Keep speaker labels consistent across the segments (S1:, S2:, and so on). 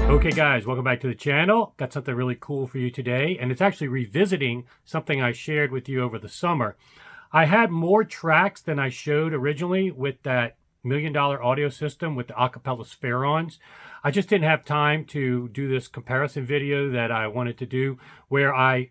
S1: Okay guys, welcome back to the channel. Got something really cool for you today, and it's actually revisiting something I shared with you over the summer. I had more tracks than I showed originally with that $1 million audio system with the Acapella Sphaerons. I just didn't have time to do this comparison video that I wanted to do, where I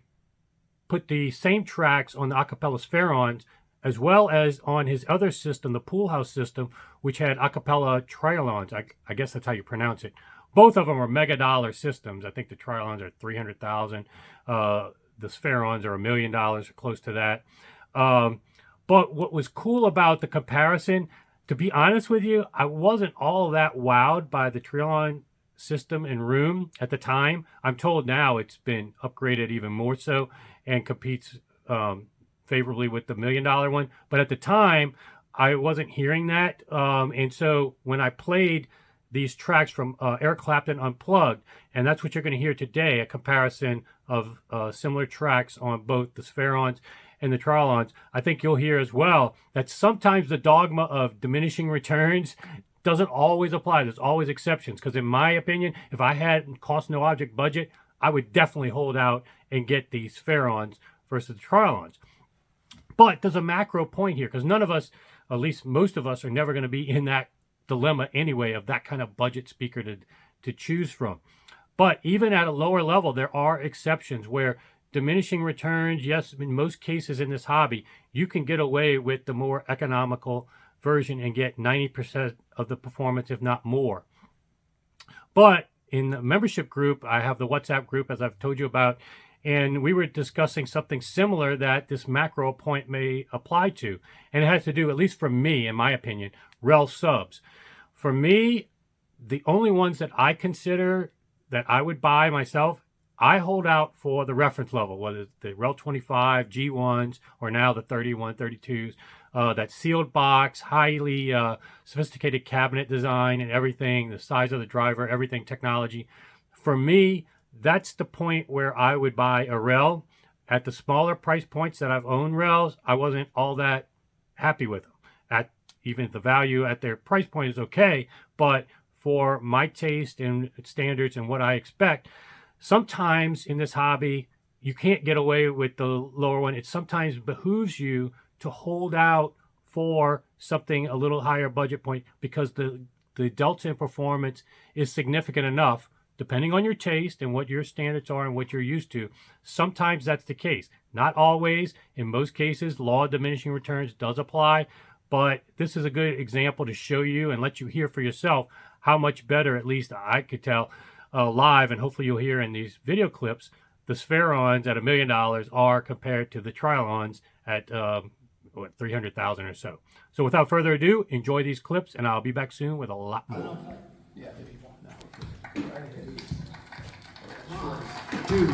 S1: put the same tracks on the Acapella Sphaerons as well as on his other system, the Pool House system, which had Acapella Triolons. I guess that's how you pronounce it. Both of them are mega dollar systems. I think the Triolons are $300,000. The Sphaerons are $1 million, or close to that. But what was cool about the comparison, to be honest with you, I wasn't all that wowed by the Triolon system and room at the time. I'm told now it's been upgraded even more so and competes favorably with the $1 million one. But at the time, I wasn't hearing that. And so when I played these tracks from Eric Clapton Unplugged, and that's what you're going to hear today, a comparison of similar tracks on both the Sphaerons and the Triolons. I think you'll hear as well that sometimes the dogma of diminishing returns doesn't always apply. There's always exceptions, because in my opinion, if I had cost no object budget, I would definitely hold out and get the Sphaerons versus the Triolons. But there's a macro point here, because none of us, at least most of us, are never going to be in that dilemma anyway of that kind of budget speaker to choose from. But even at a lower level, there are exceptions where diminishing returns, yes, in most cases in this hobby, you can get away with the more economical version and get 90% of the performance, if not more. But in the membership group, I have the WhatsApp group, as I've told you about, and we were discussing something similar that this macro point may apply to. And it has to do, at least for me, in my opinion, rel subs. For me, the only ones that I consider that I would buy myself, I hold out for the reference level, whether it's the rel 25, G1s, or now the 31, 32s, that sealed box, highly sophisticated cabinet design and everything, the size of the driver, everything, technology. For me, that's the point where I would buy a rel. At the smaller price points that I've owned rels, I wasn't all that happy with them. At even the value at their price point is okay, but for my taste and standards and what I expect, sometimes in this hobby, you can't get away with the lower one. It sometimes behooves you to hold out for something a little higher budget point, because the delta in performance is significant enough, depending on your taste and what your standards are and what you're used to. Sometimes that's the case. Not always. In most cases, law of diminishing returns does apply. But this is a good example to show you and let you hear for yourself how much better, at least I could tell, live, and hopefully you'll hear in these video clips, the Sphaerons at $1 million are compared to the Triolons at what, 300,000 or so. So without further ado, enjoy these clips, and I'll be back soon with a lot more.
S2: Yeah, maybe one. Two.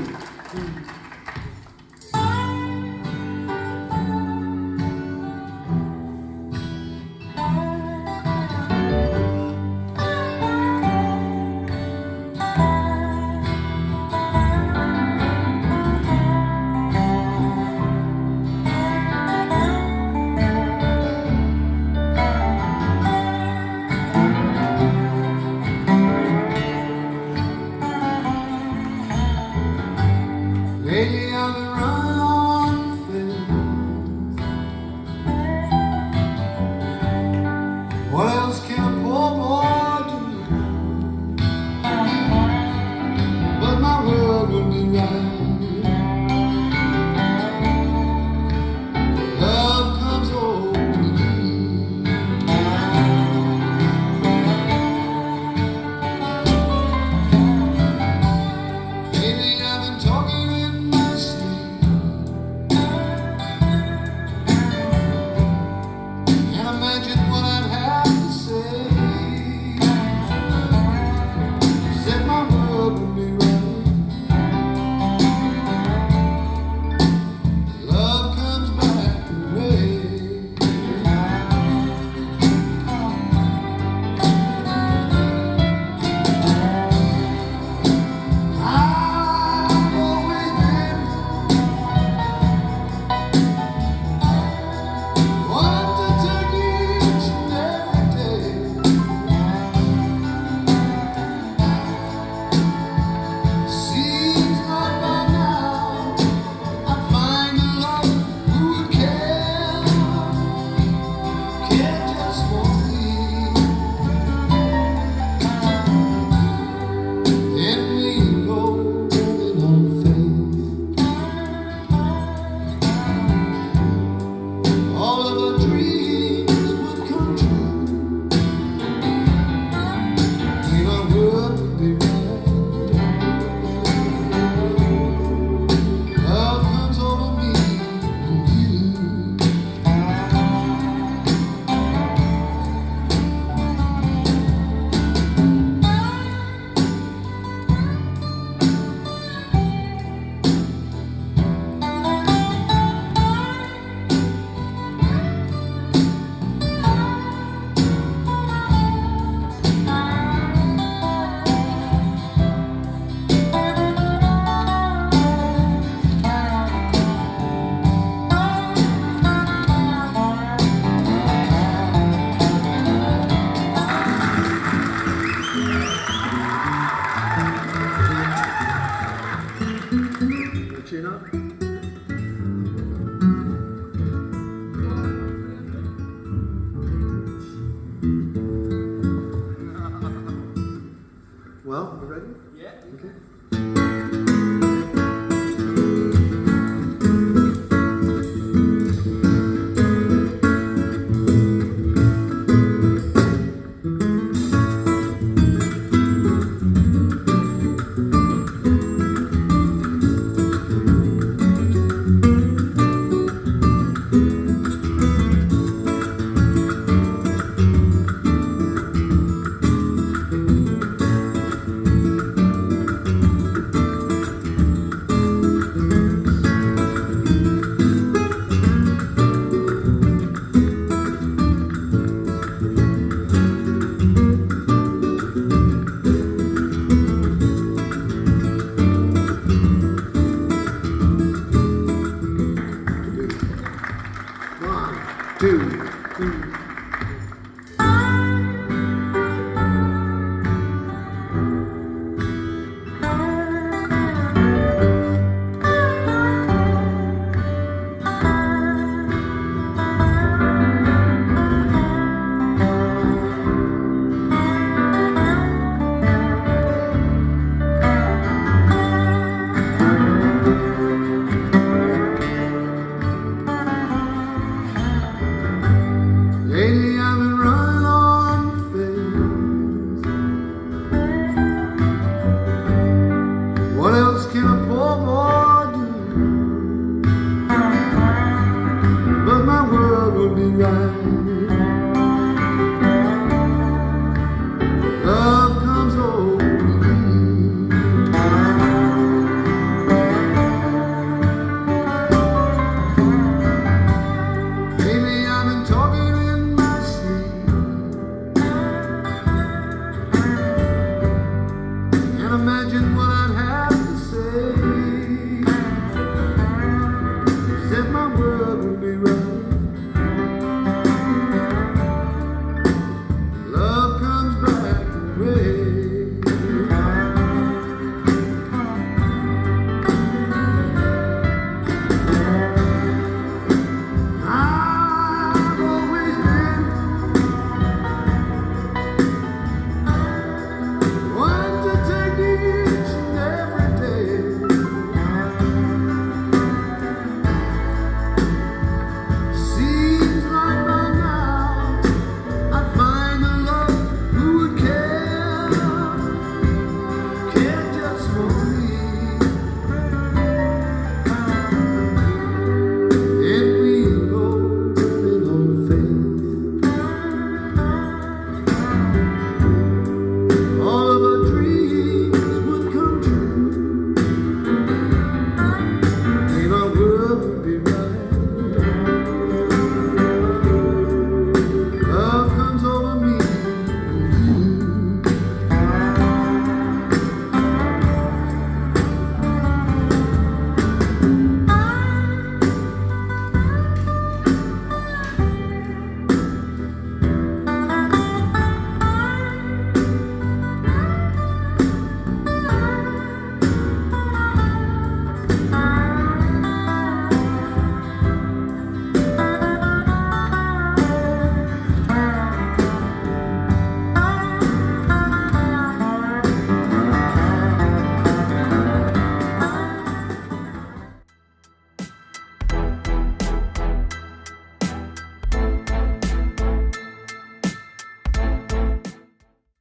S2: 2. Lately I've been running on faith. What else can a poor boy do? But my world will be right. Love comes over me. Lately I've been talking in my sleep. Can't imagine what I'd have to say. Said my world would be right.